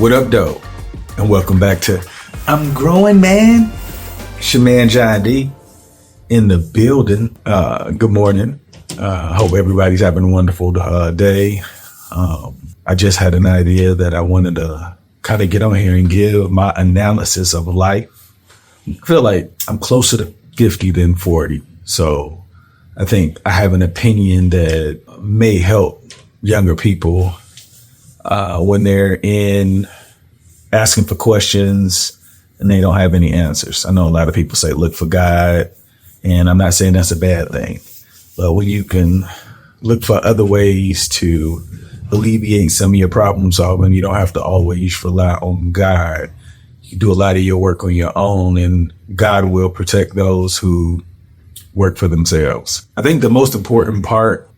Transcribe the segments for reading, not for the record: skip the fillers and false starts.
What up, though? And welcome back to I'm Growing Man. It's your man, John D. in the building. Good morning. Hope everybody's having a wonderful day. I just had an idea that I wanted to kind of get on here and give my analysis of life. I feel like I'm closer to 50 than 40. So I think I have an opinion that may help younger people when they're in asking for questions and they don't have any answers. I know a lot of people say, look for God, and I'm not saying that's a bad thing, but when you can look for other ways to alleviate some of your problem solving, you don't have to always rely on God. You do a lot of your work on your own, and God will protect those who work for themselves. I think the most important part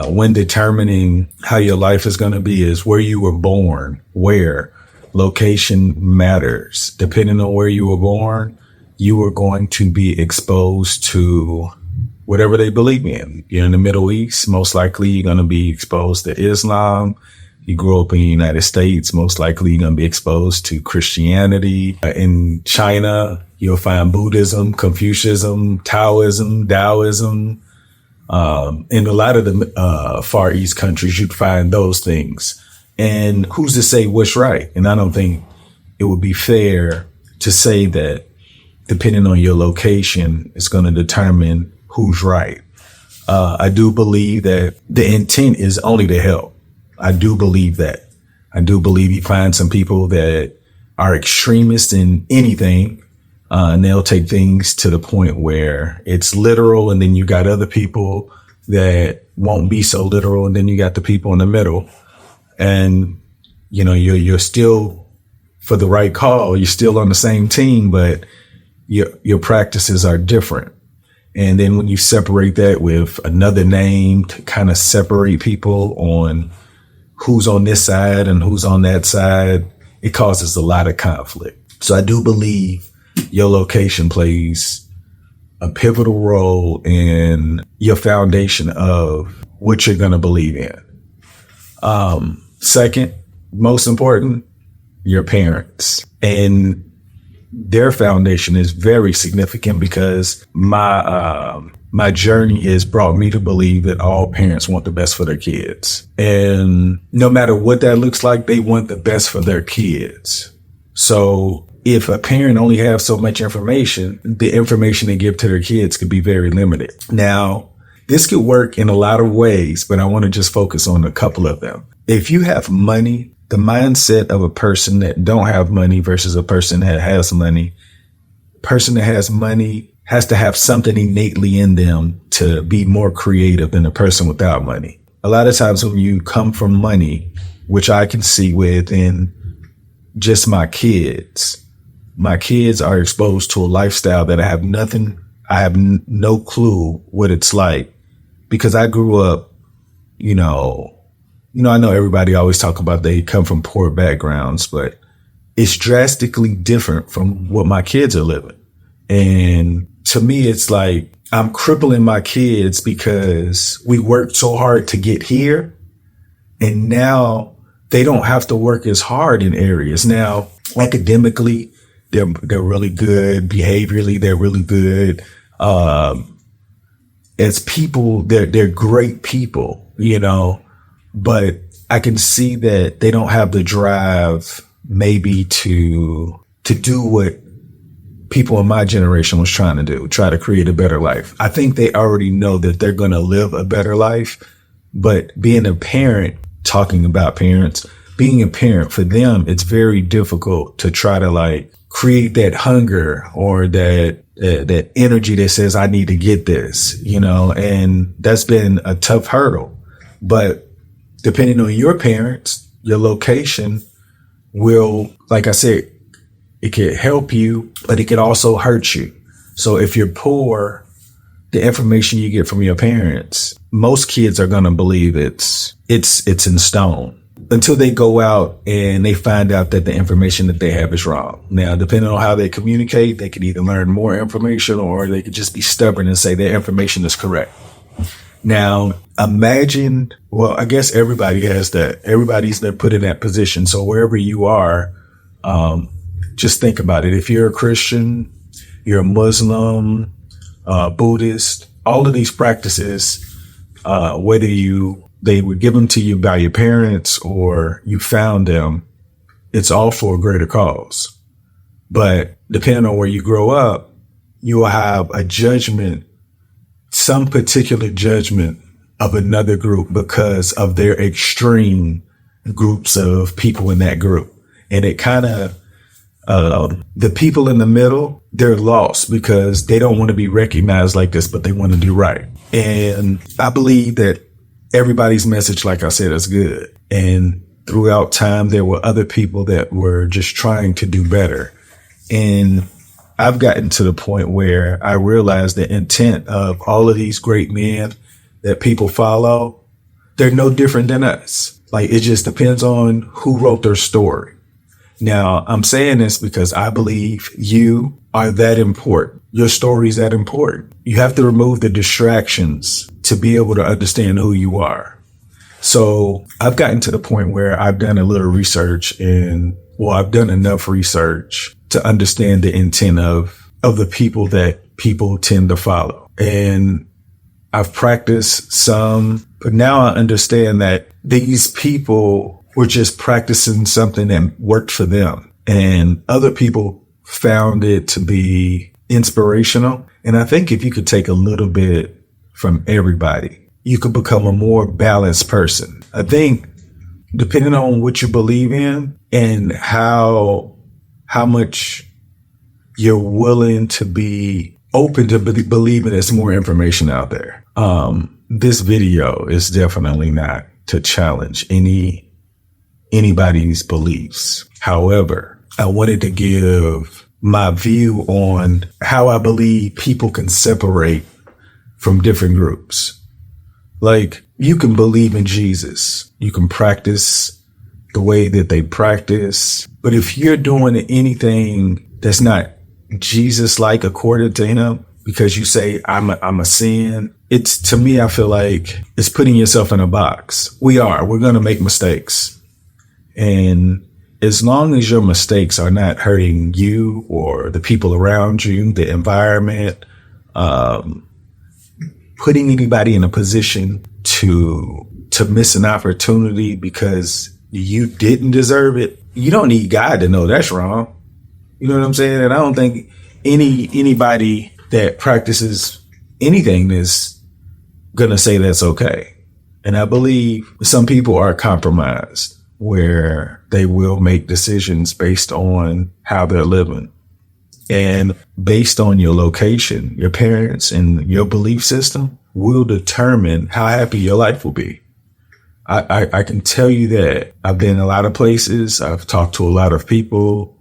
when determining how your life is going to be is where you were born. Where location matters. Depending on where you were born, you are going to be exposed to whatever they believe in. You're in the Middle East, most likely you're going to be exposed to Islam. You grew up in the United States, most likely you're going to be exposed to Christianity. In China, you'll find Buddhism, Confucianism, Taoism, Taoism. In a lot of the Far East countries, you'd find those things. And who's to say what's right? And I don't think it would be fair to say that depending on your location, it's going to determine who's right. I do believe that the intent is only to help. I do believe that. I do believe you find some people that are extremists in anything, and they'll take things to the point where it's literal. And then you got other people that won't be so literal. And then you got the people in the middle. And, you know, you're still for the right call. You're still on the same team, but your practices are different. And then when you separate that with another name to kind of separate people on who's on this side and who's on that side, it causes a lot of conflict. So I do believe your location plays a pivotal role in your foundation of what you're going to believe in. Second, most important, your parents. And their foundation is very significant because my journey has brought me to believe that all parents want the best for their kids. And no matter what that looks like, they want the best for their kids. So if a parent only has so much information, the information they give to their kids could be very limited. Now, this could work in a lot of ways, but I want to just focus on a couple of them. If you have money, the mindset of a person that don't have money versus a person that has money, person that has money has to have something innately in them to be more creative than a person without money. A lot of times when you come from money, which I can see within just my kids are exposed to a lifestyle that I have no clue what it's like, because I grew up, I know everybody always talk about they come from poor backgrounds, but it's drastically different from what my kids are living. And to me, it's like I'm crippling my kids because we worked so hard to get here. And now they don't have to work as hard in areas. Now, academically, they're really good. Behaviorally, they're really good. As people, they're great people, but I can see that they don't have the drive maybe to do what people in my generation was trying to do, try to create a better life. I think they already know that they're going to live a better life, but being a parent, talking about parents, being a parent for them, it's very difficult to try to create that hunger or that energy that says, I need to get this, and that's been a tough hurdle. But depending on your parents, your location will, like I said, it could help you, but it could also hurt you. So if you're poor, the information you get from your parents, most kids are going to believe it's in stone until they go out and they find out that the information that they have is wrong. Now, depending on how they communicate, they could either learn more information or they could just be stubborn and say their information is correct. Now, imagine, well, I guess everybody has that. Everybody's put in that position. So wherever you are, just think about it. If you're a Christian, you're a Muslim, Buddhist, all of these practices, whether they were given to you by your parents or you found them, it's all for a greater cause. But depending on where you grow up, you will have a judgment, some particular judgment of another group because of their extreme groups of people in that group. And it kind of, the people in the middle, they're lost because they don't want to be recognized like this, but they want to do right. And I believe that everybody's message, like I said, is good. And throughout time, there were other people that were just trying to do better. And I've gotten to the point where I realize the intent of all of these great men that people follow, they're no different than us. Like, it just depends on who wrote their story. Now, I'm saying this because I believe you are that important. Your story is that important. You have to remove the distractions to be able to understand who you are. So I've gotten to the point where I've done a little research I've done enough research to understand the intent of the people that people tend to follow. And I've practiced some, but now I understand that these people were just practicing something that worked for them. And other people found it to be inspirational. And I think if you could take a little bit from everybody, you could become a more balanced person. I think depending on what you believe in and how much you're willing to be open to believing there's more information out there. This video is definitely not to challenge anybody's beliefs. However, I wanted to give my view on how I believe people can separate from different groups. Like, you can believe in Jesus. You can practice the way that they practice. But if you're doing anything that's not Jesus-like according to him, because you say, I'm a sin, it's, to me, I feel like it's putting yourself in a box. We're going to make mistakes. And as long as your mistakes are not hurting you or the people around you, the environment, putting anybody in a position to miss an opportunity because you didn't deserve it, you don't need God to know that's wrong. You know what I'm saying? And I don't think anybody that practices anything is going to say that's okay. And I believe some people are compromised where they will make decisions based on how they're living. And based on your location, your parents and your belief system will determine how happy your life will be. I can tell you that I've been in a lot of places. I've talked to a lot of people,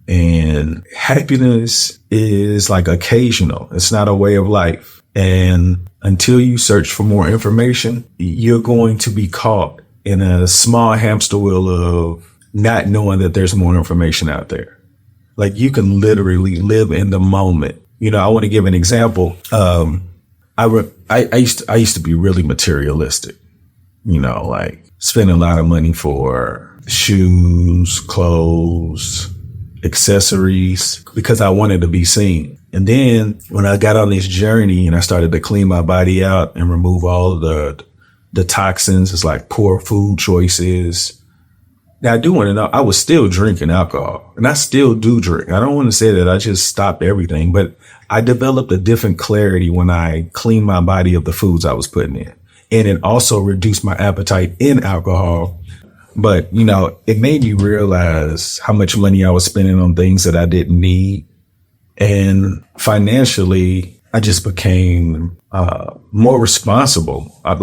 and happiness is like occasional. It's not a way of life. And until you search for more information, you're going to be caught in a small hamster wheel of not knowing that there's more information out there. Like, you can literally live in the moment. You know, I want to give an example. I used to be really materialistic, you know, like spending a lot of money for shoes, clothes, accessories, because I wanted to be seen. And then when I got on this journey and I started to clean my body out and remove all of the toxins, it's like poor food choices. Now, I do want to know, I was still drinking alcohol, and I still do drink. I don't want to say that I just stopped everything, but I developed a different clarity when I cleaned my body of the foods I was putting in. And it also reduced my appetite in alcohol. But, you know, it made me realize how much money I was spending on things that I didn't need. And financially, I just became more responsible. I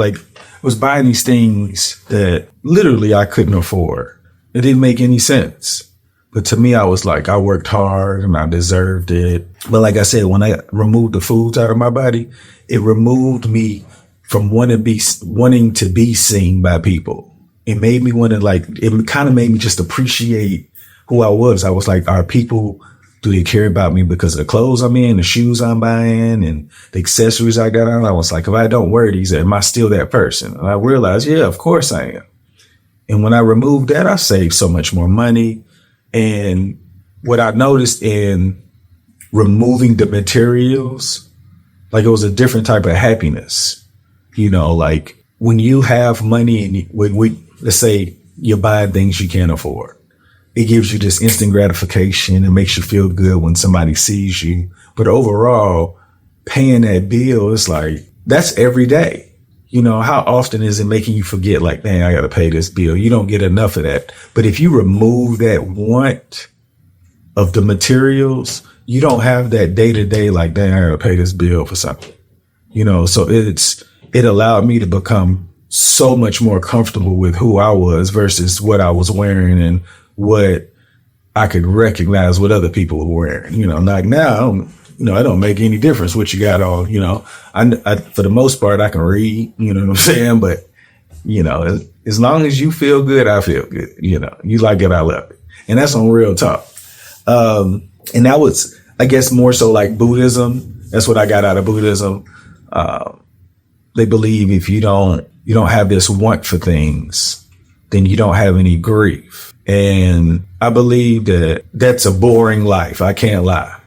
was buying these things that literally I couldn't afford. It didn't make any sense. But to me, I was like, I worked hard and I deserved it. But like I said, when I removed the foods out of my body, it removed me from wanting to be seen by people. It made me want to, like, it kind of made me just appreciate who I was. I was like, are people Do they care about me because of the clothes I'm in, the shoes I'm buying, and the accessories I got on? I was like, if I don't wear these, am I still that person? And I realized, yeah, of course I am. And when I removed that, I saved so much more money. And what I noticed in removing the materials, like it was a different type of happiness. Like when you have money and let's say you're buying things you can't afford, it gives you this instant gratification and makes you feel good when somebody sees you. But overall, paying that bill is like, that's every day. How often is it making you forget, like, dang, I got to pay this bill? You don't get enough of that. But if you remove that want of the materials, you don't have that day to day, like, dang, I got to pay this bill for something. So it allowed me to become so much more comfortable with who I was versus what I was wearing and what I could recognize what other people were wearing. Like now, it don't make any difference what you got on. I for the most part, I can read, you know what I'm saying? But, as long as you feel good, I feel good. You like it, I love it. And that's on real talk. And that was, I guess, more so like Buddhism. That's what I got out of Buddhism. They believe if you don't have this want for things, then you don't have any grief. And I believe that that's a boring life. I can't lie.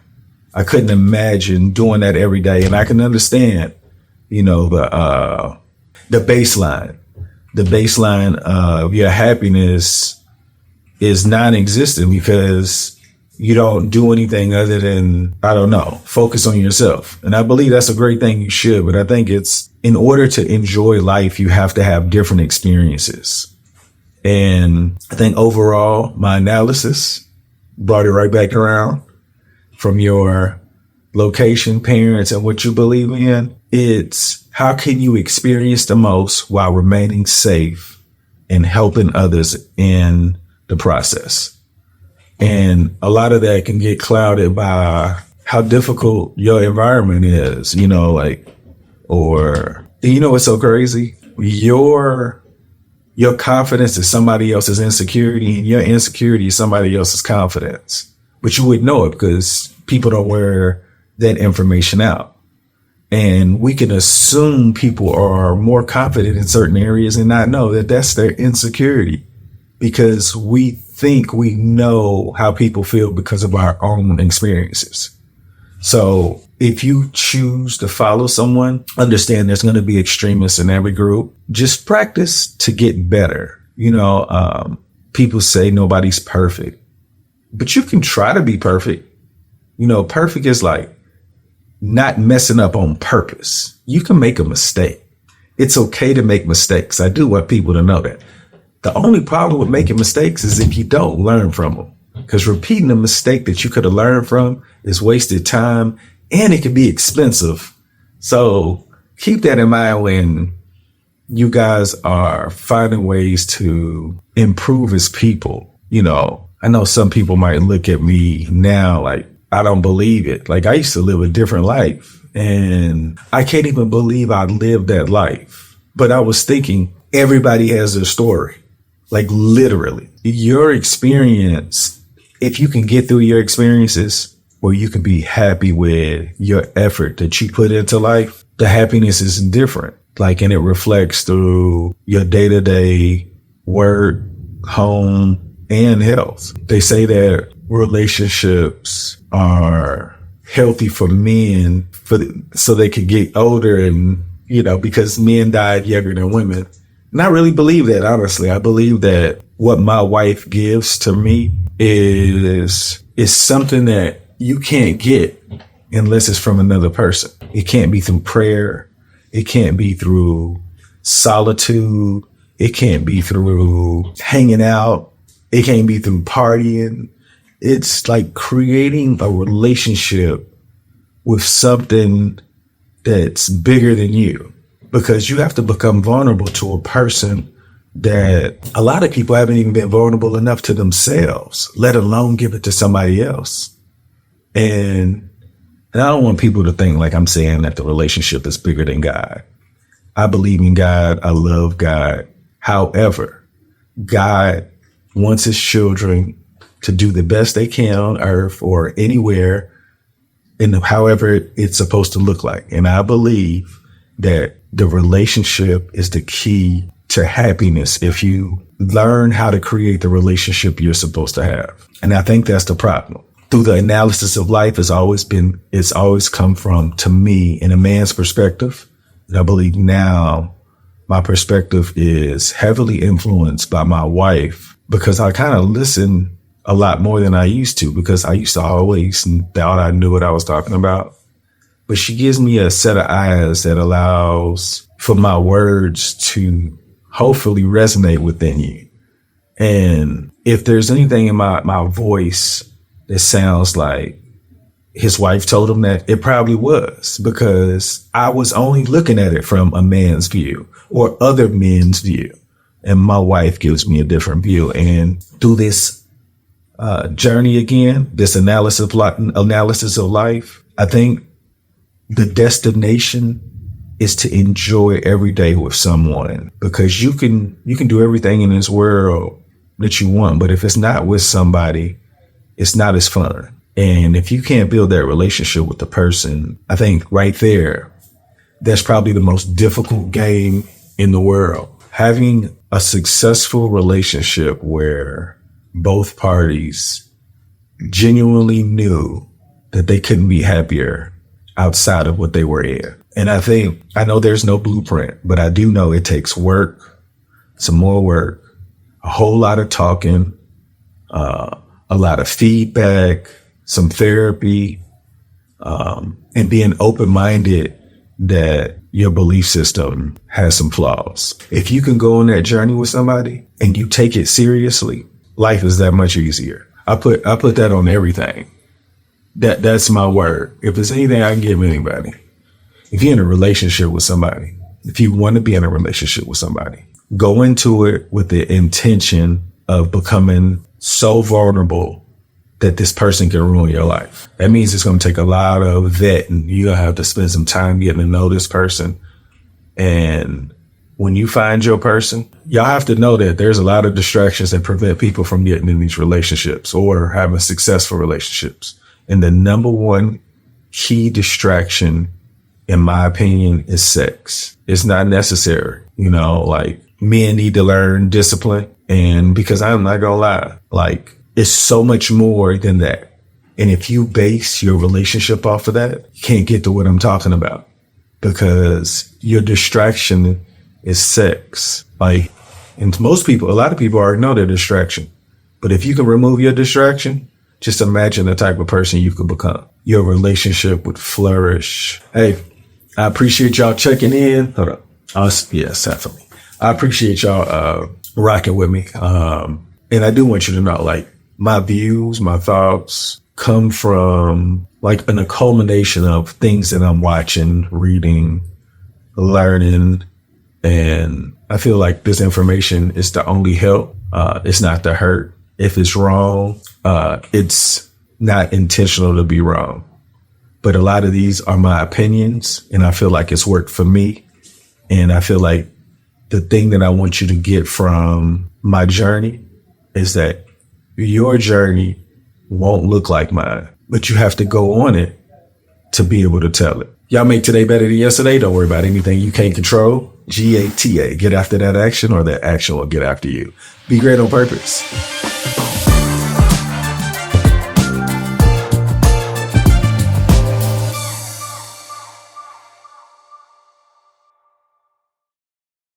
I couldn't imagine doing that every day. And I can understand, the baseline. The baseline of your happiness is non-existent because you don't do anything other than, focus on yourself. And I believe that's a great thing. You should. But I think it's in order to enjoy life, you have to have different experiences. And I think overall, my analysis brought it right back around from your location, parents, and what you believe in. It's how can you experience the most while remaining safe and helping others in the process. And a lot of that can get clouded by how difficult your environment is, what's so crazy? Your confidence is somebody else's insecurity, and your insecurity is somebody else's confidence. But you would know it because people don't wear that information out. And we can assume people are more confident in certain areas and not know that that's their insecurity because we think we know how people feel because of our own experiences. So if you choose to follow someone, understand there's going to be extremists in every group. Just practice to get better. People say nobody's perfect, but you can try to be perfect. Perfect is like not messing up on purpose. You can make a mistake. It's okay to make mistakes. I do want people to know that. The only problem with making mistakes is if you don't learn from them. Because repeating a mistake that you could have learned from is wasted time and it can be expensive. So keep that in mind when you guys are finding ways to improve as people. I know some people might look at me now like I don't believe it. Like I used to live a different life and I can't even believe I lived that life. But I was thinking everybody has their story, like literally your experience. If you can get through your experiences where you can be happy with your effort that you put into life, the happiness is different. And it reflects through your day-to-day work, home, and health. They say that relationships are healthy for men so they could get older and, because men died younger than women. And I really believe that, honestly. I believe that what my wife gives to me is something that you can't get unless it's from another person. It can't be through prayer. It can't be through solitude. It can't be through hanging out. It can't be through partying. It's like creating a relationship with something that's bigger than you, because you have to become vulnerable to a person that a lot of people haven't even been vulnerable enough to themselves, let alone give it to somebody else. And I don't want people to think like I'm saying that the relationship is bigger than God. I believe in God. I love God. However, God wants his children to do the best they can on earth or anywhere and however it's supposed to look like. And I believe that the relationship is the key to happiness if you learn how to create the relationship you're supposed to have. And I think that's the problem. Through the analysis of life it's always come from, to me, in a man's perspective. And I believe now my perspective is heavily influenced by my wife because I kind of listen a lot more than I used to, because I used to always thought I knew what I was talking about. But she gives me a set of eyes that allows for my words to hopefully resonate within you. And if there's anything in my voice that sounds like his wife told him that, it probably was, because I was only looking at it from a man's view or other men's view. And my wife gives me a different view. And through this journey again, this analysis of life, I think the destination is to enjoy every day with someone, because you can do everything in this world that you want, but if it's not with somebody, it's not as fun. And if you can't build that relationship with the person, I think right there, that's probably the most difficult game in the world. Having a successful relationship where both parties genuinely knew that they couldn't be happier outside of what they were in. And I know there's no blueprint, but I do know it takes work, some more work, a whole lot of talking, a lot of feedback, some therapy, and being open-minded that your belief system has some flaws. If you can go on that journey with somebody and you take it seriously, life is that much easier. I put that on everything. That's my word. If there's anything I can give anybody, if you're in a relationship with somebody, if you want to be in a relationship with somebody, go into it with the intention of becoming so vulnerable that this person can ruin your life. That means it's going to take a lot of vetting. You're going to have to spend some time getting to know this person. And when you find your person, y'all have to know that there's a lot of distractions that prevent people from getting in these relationships or having successful relationships. And the number one key distraction, in my opinion, is sex. It's not necessary. Like, men need to learn discipline. And because I'm not gonna lie, like, it's so much more than that. And if you base your relationship off of that, you can't get to what I'm talking about, because your distraction is sex. Like, and a lot of people already know their distraction. But if you can remove your distraction, just imagine the type of person you could become. Your relationship would flourish. Hey, I appreciate y'all checking in. Hold up. Yes, definitely. I appreciate y'all rocking with me. And I do want you to know, like, my views, my thoughts come from like a culmination of things that I'm watching, reading, learning. And I feel like this information is to only help. It's not to hurt. If it's wrong, it's not intentional to be wrong. But a lot of these are my opinions, and I feel like it's worked for me. And I feel like the thing that I want you to get from my journey is that your journey won't look like mine, but you have to go on it to be able to tell it. Y'all make today better than yesterday. Don't worry about anything you can't control. GATA. Get after that action, or that action will get after you. Be great on purpose.